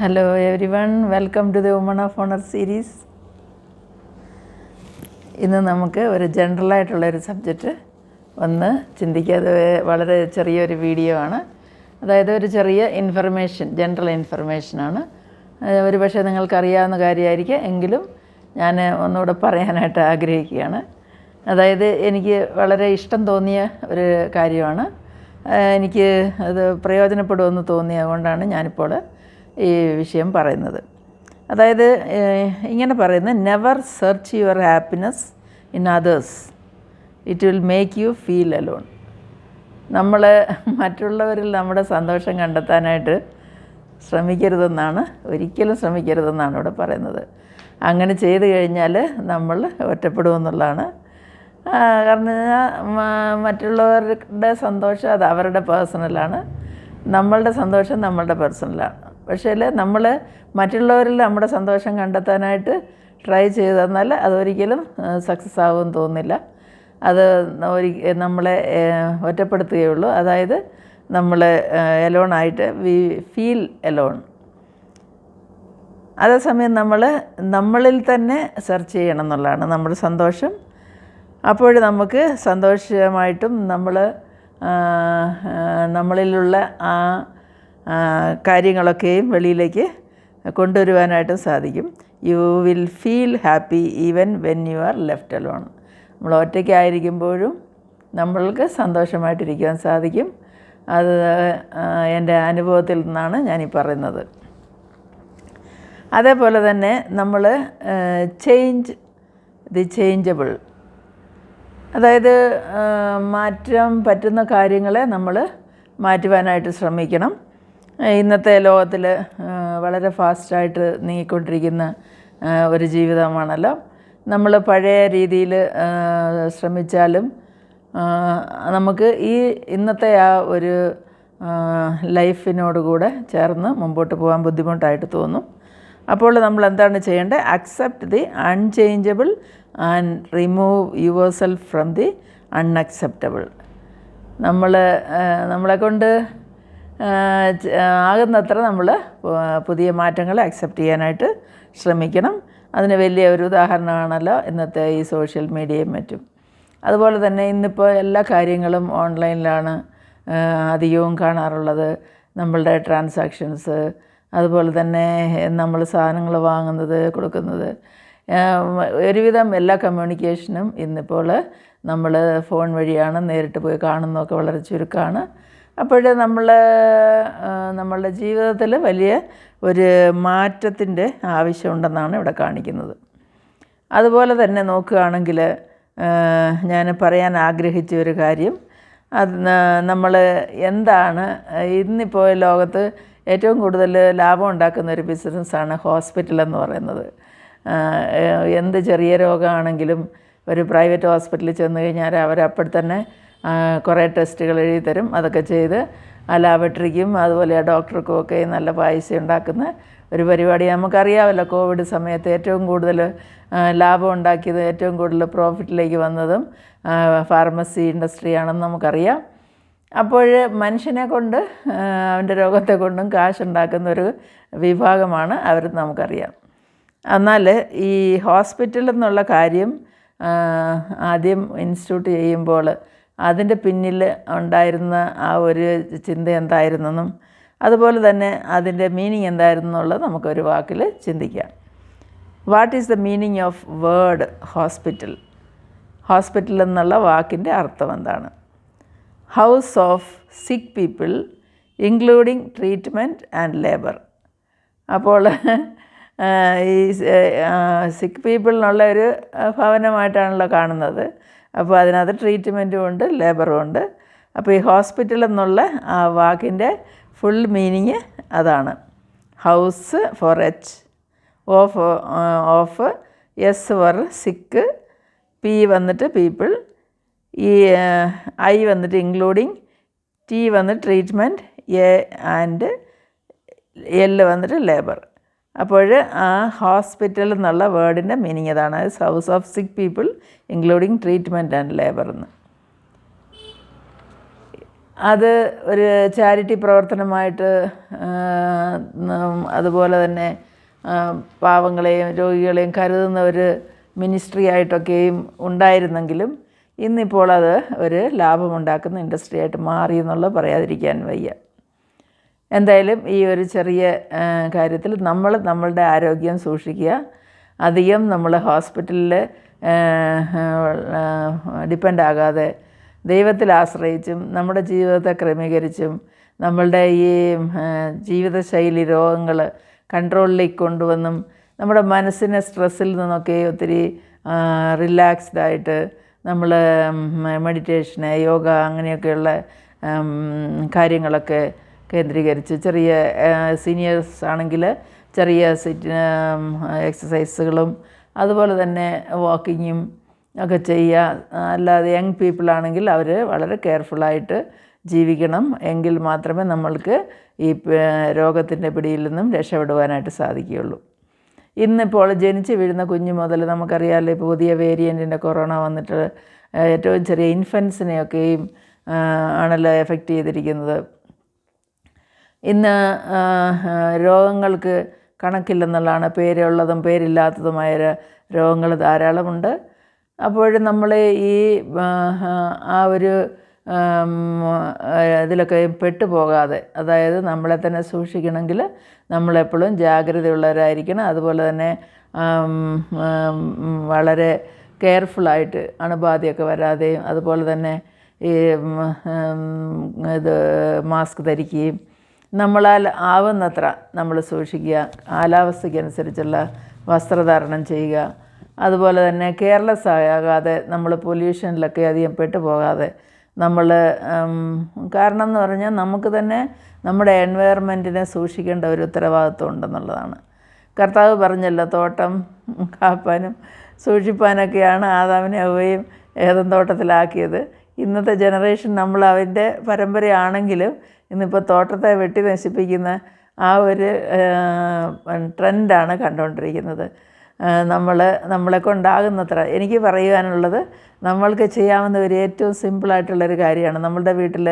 Hello everyone, welcome to the Women of Honor series. ഇന്ന് നമുക്ക് ഒരു ജനറലായിട്ടുള്ളൊരു സബ്ജക്റ്റ് ഒന്ന് ചിന്തിക്കാതെ വളരെ ചെറിയൊരു വീഡിയോ ആണ്. അതായത് ഒരു ചെറിയ ഇൻഫർമേഷൻ, ജനറൽ ഇൻഫർമേഷനാണ്. ഒരു പക്ഷേ നിങ്ങൾക്കറിയാവുന്ന കാര്യമായിരിക്കും, എങ്കിലും ഞാൻ ഒന്നുകൂടെ പറയാനായിട്ട് ആഗ്രഹിക്കുകയാണ്. അതായത് എനിക്ക് വളരെ ഇഷ്ടം തോന്നിയ ഒരു കാര്യമാണ്. എനിക്ക് അത് പ്രയോജനപ്പെടുമെന്ന് തോന്നിയത് കൊണ്ടാണ് ഞാനിപ്പോൾ ഈ വിഷയം പറയുന്നത്. അതായത് ഇങ്ങനെ പറയുന്നത്, never search your happiness in others, it will make you feel alone. നമ്മൾ മറ്റുള്ളവരിൽ നമ്മുടെ സന്തോഷം കണ്ടെത്താനായിട്ട് ശ്രമിക്കരുതെന്നാണ്, ഒരിക്കലും ശ്രമിക്കരുതെന്നാണ് ഇവിടെ പറയുന്നത്. അങ്ങനെ ചെയ്തു കഴിഞ്ഞാൽ നമ്മൾ ഒറ്റപ്പെടുമെന്നുള്ളതാണ്. കാരണം മറ്റുള്ളവരുടെ സന്തോഷം അത് അവരുടെ പേഴ്സണലാണ്, നമ്മളുടെ സന്തോഷം നമ്മളുടെ പേഴ്സണലാണ്. പക്ഷേ നമ്മൾ മറ്റുള്ളവരിൽ നമ്മുടെ സന്തോഷം കണ്ടെത്താനായിട്ട് ട്രൈ ചെയ്ത് തന്നാൽ അതൊരിക്കലും സക്സസ് ആകുമെന്ന് തോന്നുന്നില്ല. അത് നമ്മളെ ഒറ്റപ്പെടുത്തുകയുള്ളൂ. അതായത് നമ്മൾ എലോണായിട്ട് ഫീൽ എലോൺ. അതേസമയം നമ്മളിൽ തന്നെ സെർച്ച് ചെയ്യണം എന്നുള്ളതാണ് നമ്മുടെ സന്തോഷം. അപ്പോൾ നമുക്ക് സന്തോഷമായിട്ടും നമ്മളിലുള്ള ആ കാര്യങ്ങളൊക്കെയും വെളിയിലേക്ക് കൊണ്ടുവരുവാനായിട്ടും സാധിക്കും. You will feel happy even when you are left alone. നമ്മൾ ഒറ്റയ്ക്കായിരിക്കുമ്പോഴും നമ്മൾക്ക് സന്തോഷമായിട്ടിരിക്കുവാൻ സാധിക്കും. അത് എൻ്റെ അനുഭവത്തിൽ നിന്നാണ് ഞാനീ പറയുന്നത്. അതേപോലെ തന്നെ നമ്മൾ ചേഞ്ച് ദി ചേഞ്ചബിൾ, അതായത് മാറ്റാൻ പറ്റുന്ന കാര്യങ്ങളെ നമ്മൾ മാറ്റുവാനായിട്ട് ശ്രമിക്കണം. ഇന്നത്തെ ലോകത്തിൽ വളരെ ഫാസ്റ്റായിട്ട് നീങ്ങിക്കൊണ്ടിരിക്കുന്ന ഒരു ജീവിതമാണല്ലോ. നമ്മൾ പഴയ രീതിയിൽ ശ്രമിച്ചാലും നമുക്ക് ഇന്നത്തെ ആ ഒരു ലൈഫിനോട് കൂടെ ചേർന്ന് മുമ്പോട്ട് പോകാൻ ബുദ്ധിമുട്ടായിട്ട് തോന്നും. അപ്പോൾ നമ്മൾ എന്താണ് ചെയ്യേണ്ടത്? Accept the unchangeable and remove your self from the unacceptable. നമ്മളെക്കൊണ്ട് ആകുന്നത്ര നമ്മൾ പുതിയ മാറ്റങ്ങളെ അക്സെപ്റ്റ് ചെയ്യാനായിട്ട് ശ്രമിക്കണം. അതിന് വലിയ ഒരു ഉദാഹരണമാണല്ലോ ഇന്നത്തെ ഈ സോഷ്യൽ മീഡിയയും മറ്റും. അതുപോലെ തന്നെ ഇന്നിപ്പോൾ എല്ലാ കാര്യങ്ങളും ഓൺലൈനിലാണ് അധികവും കാണാറുള്ളത്. നമ്മളുടെ ട്രാൻസാക്ഷൻസ്, അതുപോലെ തന്നെ നമ്മൾ സാധനങ്ങൾ വാങ്ങുന്നത്, കൊടുക്കുന്നത്, ഒരുവിധം എല്ലാ കമ്മ്യൂണിക്കേഷനും ഇന്നിപ്പോൾ നമ്മൾ ഫോൺ വഴിയാണ്. നേരിട്ട് പോയി കാണുന്നതൊക്കെ വളരെ ചുരുക്കമാണ്. അപ്പോൾ നമ്മളുടെ ജീവിതത്തിൽ വലിയ ഒരു മാറ്റത്തിൻ്റെ ആവശ്യമുണ്ടെന്നാണ് ഇവിടെ കാണിക്കുന്നത്. അതുപോലെ തന്നെ നോക്കുകയാണെങ്കിൽ ഞാൻ പറയാൻ ആഗ്രഹിച്ച ഒരു കാര്യം, അത് നമ്മൾ എന്താണ് ഇന്നിപ്പോൾ ലോകത്ത് ഏറ്റവും കൂടുതൽ ലാഭം ഉണ്ടാക്കുന്ന ഒരു ബിസിനസ്സാണ് ഹോസ്പിറ്റൽ എന്ന് പറയുന്നത്. എന്ത് ചെറിയ രോഗമാണെങ്കിലും ഒരു പ്രൈവറ്റ് ഹോസ്പിറ്റലിൽ ചെന്ന് കഴിഞ്ഞാൽ അവരപ്പോൾ തന്നെ കുറേ ടെസ്റ്റുകൾ എഴുതി തരും. അതൊക്കെ ചെയ്ത് ആ ലാബറട്ടറിക്കും അതുപോലെ ആ ഡോക്ടർക്കും ഒക്കെ നല്ല പൈസ ഉണ്ടാക്കുന്ന ഒരു പരിപാടി. നമുക്കറിയാമല്ലോ, കോവിഡ് സമയത്ത് ഏറ്റവും കൂടുതൽ ലാഭം ഉണ്ടാക്കിയത്, ഏറ്റവും കൂടുതൽ പ്രോഫിറ്റിലേക്ക് വന്നതും ഫാർമസി ഇൻഡസ്ട്രിയാണെന്ന് നമുക്കറിയാം. അപ്പോൾ മനുഷ്യനെ കൊണ്ട്, അവൻ്റെ രോഗത്തെ കൊണ്ടും കാശുണ്ടാക്കുന്ന ഒരു വിഭാഗമാണ് അവരെന്ന് നമുക്കറിയാം. എന്നാൽ ഈ ഹോസ്പിറ്റൽ എന്നുള്ള കാര്യം ആദ്യം ഇൻസ്റ്റിറ്റ്യൂട്ട് ചെയ്യുമ്പോൾ അതിൻ്റെ പിന്നിൽ ഉണ്ടായിരുന്ന ആ ഒരു ചിന്ത എന്തായിരുന്നെന്നും അതുപോലെ തന്നെ അതിൻ്റെ മീനിങ് എന്തായിരുന്നു എന്നുള്ളത് നമുക്കൊരു വാക്കിൽ ചിന്തിക്കാം. What is the meaning of word hospital? Hospital എന്നുള്ള വാക്കിൻ്റെ അർത്ഥം എന്താണ്? House of sick people including treatment and labour. അപ്പോൾ ഈ സിക്ക് പീപ്പിളിനുള്ള ഒരു ഭവനമായിട്ടാണല്ലോ കാണുന്നത്. അപ്പോൾ അതിനകത്ത് ട്രീറ്റ്മെൻറ്റും ഉണ്ട്, ലേബറും ഉണ്ട്. അപ്പോൾ ഈ ഹോസ്പിറ്റൽ എന്നുള്ള ആ വാക്കിൻ്റെ ഫുൾ മീനിങ് അതാണ്. House for H, of S for sick, P വന്നിട്ട് പീപ്പിൾ, ഈ ഐ വന്നിട്ട് ഇൻക്ലൂഡിങ്, ടി വന്നിട്ട് ട്രീറ്റ്മെൻറ്റ്, എ ആൻഡ് എൽ വന്നിട്ട് ലേബർ. അപ്പോൾ ആ ഹോസ്പിറ്റൽ എന്നുള്ള വേർഡിൻ്റെ മീനിങ് അതാണ്. House of sick people including treatment and labour എന്ന്. അത് ഒരു ചാരിറ്റി പ്രവർത്തനമായിട്ട് അതുപോലെ തന്നെ പാവങ്ങളെയും രോഗികളെയും കരുതുന്ന ഒരു മിനിസ്ട്രി ആയിട്ടൊക്കെയും ഉണ്ടായിരുന്നെങ്കിലും ഇന്നിപ്പോൾ അത് ഒരു ലാഭമുണ്ടാക്കുന്ന ഇൻഡസ്ട്രി ആയിട്ട് മാറി എന്നുള്ളത് പറയാതിരിക്കാൻ വയ്യ. എന്തായാലും ഈ ഒരു ചെറിയ കാര്യത്തിൽ നമ്മളുടെ ആരോഗ്യം സൂക്ഷിക്കുക. അധികം നമ്മൾ ഹോസ്പിറ്റലിൽ ഡിപ്പെൻഡ് ആകാതെ ദൈവത്തിൽ ആശ്രയിച്ചും നമ്മുടെ ജീവിതത്തെ ക്രമീകരിച്ചും നമ്മളുടെ ഈ ജീവിതശൈലി രോഗങ്ങൾ കൺട്രോളിലേക്ക് കൊണ്ടുവന്നും നമ്മുടെ മനസ്സിനെ സ്ട്രെസ്സിൽ നിന്നൊക്കെ ഒത്തിരി റിലാക്സ്ഡായിട്ട് നമ്മൾ മെഡിറ്റേഷന്, യോഗ അങ്ങനെയൊക്കെയുള്ള കാര്യങ്ങളൊക്കെ കേന്ദ്രീകരിച്ച് ചെറിയ സീനിയേഴ്സ് ആണെങ്കിൽ ചെറിയ എക്സസൈസുകളും അതുപോലെ തന്നെ വാക്കിങ്ങും ഒക്കെ ചെയ്യുക. അല്ലാതെ യങ് പീപ്പിളാണെങ്കിൽ അവർ വളരെ കെയർഫുള്ളായിട്ട് ജീവിക്കണം. എങ്കിൽ മാത്രമേ നമ്മൾക്ക് ഈ രോഗത്തിൻ്റെ പിടിയിൽ നിന്നും രക്ഷപ്പെടുവാനായിട്ട് സാധിക്കുകയുള്ളൂ. ഇന്നിപ്പോൾ ജനിച്ച് വീഴുന്ന കുഞ്ഞു മുതൽ നമുക്കറിയാമല്ലോ, ഇപ്പോൾ പുതിയ വേരിയൻറ്റിൻ്റെ കൊറോണ വന്നിട്ട് ഏറ്റവും ചെറിയ ഇൻഫൻസിനെയൊക്കെയും ആണല്ലോ എഫക്റ്റ് ചെയ്തിരിക്കുന്നത്. ഇന്ന് രോഗങ്ങൾക്ക് കണക്കില്ലെന്നുള്ളതാണ്. പേരുള്ളതും പേരില്ലാത്തതുമായ രോഗങ്ങൾ ധാരാളമുണ്ട്. അപ്പോഴും നമ്മൾ ഈ ആ ഒരു ഇതിലൊക്കെ പെട്ടുപോകാതെ, അതായത് നമ്മളെ തന്നെ സൂക്ഷിക്കണമെങ്കിൽ നമ്മളെപ്പോഴും ജാഗ്രതയുള്ളവരായിരിക്കണം. അതുപോലെ തന്നെ വളരെ കെയർഫുള്ളായിട്ട് അണുബാധയൊക്കെ വരാതെയും അതുപോലെ തന്നെ ഈ മാസ്ക് ധരിക്കുകയും നമ്മളാൽ ആവുന്നത്ര നമ്മൾ സൂക്ഷിക്കുക. കാലാവസ്ഥയ്ക്കനുസരിച്ചുള്ള വസ്ത്രധാരണം ചെയ്യുക. അതുപോലെ തന്നെ കെയർലെസ് ആകാതെ നമ്മൾ പൊല്യൂഷനിലൊക്കെ അധികം പെട്ടുപോകാതെ നമ്മൾ കാരണം എന്ന് പറഞ്ഞാൽ നമുക്ക് തന്നെ നമ്മുടെ എൻവയറമെൻറ്റിനെ സൂക്ഷിക്കേണ്ട ഒരു ഉത്തരവാദിത്വം ഉണ്ടെന്നുള്ളതാണ്. കർത്താവ് പറഞ്ഞല്ലോ, തോട്ടം കാപ്പാനും സൂക്ഷിപ്പാനൊക്കെയാണ് ആദാമിനെ ഹവ്വയും ഏദൻ തോട്ടത്തിലാക്കിയത്. ഇന്നത്തെ ജനറേഷൻ നമ്മൾ അവൻ്റെ പരമ്പരയാണെങ്കിലും ഇന്നിപ്പോൾ തോട്ടത്തെ വെട്ടി നശിപ്പിക്കുന്ന ആ ഒരു ട്രെൻഡാണ് കണ്ടുകൊണ്ടിരിക്കുന്നത്. നമ്മളെ കൊണ്ടാകുന്നത്ര എനിക്ക് പറയുവാനുള്ളത്, നമ്മൾക്ക് ചെയ്യാവുന്ന ഒരു ഏറ്റവും സിമ്പിളായിട്ടുള്ളൊരു കാര്യമാണ്. നമ്മളുടെ വീട്ടിൽ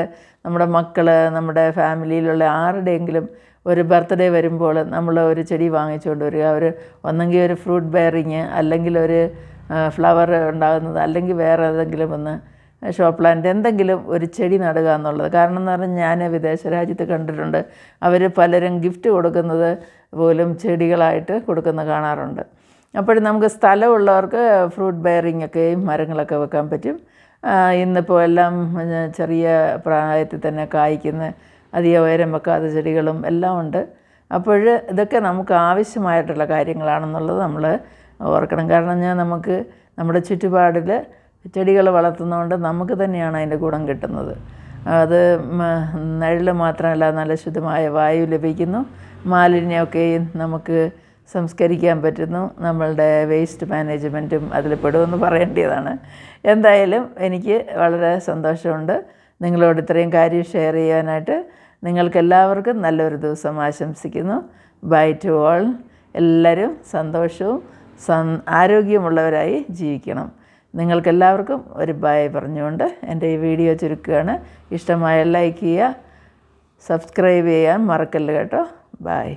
നമ്മുടെ മക്കൾ, നമ്മുടെ ഫാമിലിയിലുള്ള ആരുടെയെങ്കിലും ഒരു ബർത്ത്ഡേ വരുമ്പോൾ നമ്മൾ ഒരു ചെടി വാങ്ങിച്ചുകൊണ്ട് വരിക. ഒന്നെങ്കിൽ ഒരു ഫ്രൂട്ട് ബെയറിങ്, അല്ലെങ്കിൽ ഒരു ഫ്ലവർ ഉണ്ടാകുന്നത്, അല്ലെങ്കിൽ വേറെ ഏതെങ്കിലും ഒന്ന് ഷോ പ്ലാന്റ് എന്തെങ്കിലും ഒരു ചെടി നടുക എന്നുള്ളത്. കാരണം എന്ന് പറഞ്ഞാൽ ഞാൻ വിദേശ രാജ്യത്ത് കണ്ടിട്ടുണ്ട്, അവർ പലരും ഗിഫ്റ്റ് കൊടുക്കുന്നത് പോലും ചെടികളായിട്ട് കൊടുക്കുന്ന കാണാറുണ്ട്. അപ്പോഴും നമുക്ക് സ്ഥലമുള്ളവർക്ക് ഫ്രൂട്ട് ബെയറിംഗ് ഒക്കെയും മരങ്ങളൊക്കെ വെക്കാൻ പറ്റും. ഇന്നിപ്പോൾ എല്ലാം ചെറിയ പ്രായത്തിൽ തന്നെ കായ്ക്കുന്ന അധികം ഉയരം വെക്കാത്ത ചെടികളും എല്ലാം ഉണ്ട്. അപ്പോൾ ഇതൊക്കെ നമുക്ക് ആവശ്യമായിട്ടുള്ള കാര്യങ്ങളാണെന്നുള്ളത് നമ്മൾ ഓർക്കണം. കാരണം നമുക്ക് നമ്മുടെ ചുറ്റുപാടിൽ ചെടികൾ വളർത്തുന്നതുകൊണ്ട് നമുക്ക് തന്നെയാണ് അതിൻ്റെ ഗുണം കിട്ടുന്നത്. അത് നിഴൽ മാത്രമല്ല, നല്ല ശുദ്ധമായ വായു ലഭിക്കുന്നു, മാലിന്യമൊക്കെയും നമുക്ക് സംസ്കരിക്കാൻ പറ്റുന്നു. നമ്മളുടെ വേസ്റ്റ് മാനേജ്മെൻറ്റും അതിൽ പെടുമെന്ന് പറയേണ്ടതാണ്. എന്തായാലും എനിക്ക് വളരെ സന്തോഷമുണ്ട് നിങ്ങളോട് ഇത്രയും കാര്യം ഷെയർ ചെയ്യാനായിട്ട്. നിങ്ങൾക്കെല്ലാവർക്കും നല്ലൊരു ദിവസം ആശംസിക്കുന്നു. Bye to all. എല്ലാവരും സന്തോഷവും ആരോഗ്യമുള്ളവരായി ജീവിക്കണം. നിങ്ങൾക്കെല്ലാവർക്കും ഒരു ബൈ പറഞ്ഞുകൊണ്ട് എൻ്റെ ഈ വീഡിയോ ചുരുക്കുകയാണ്. ഇഷ്ടമായ ലൈക്ക് ചെയ്യുക, സബ്സ്ക്രൈബ് ചെയ്യാൻ മറക്കല്ല് കേട്ടോ. ബൈ.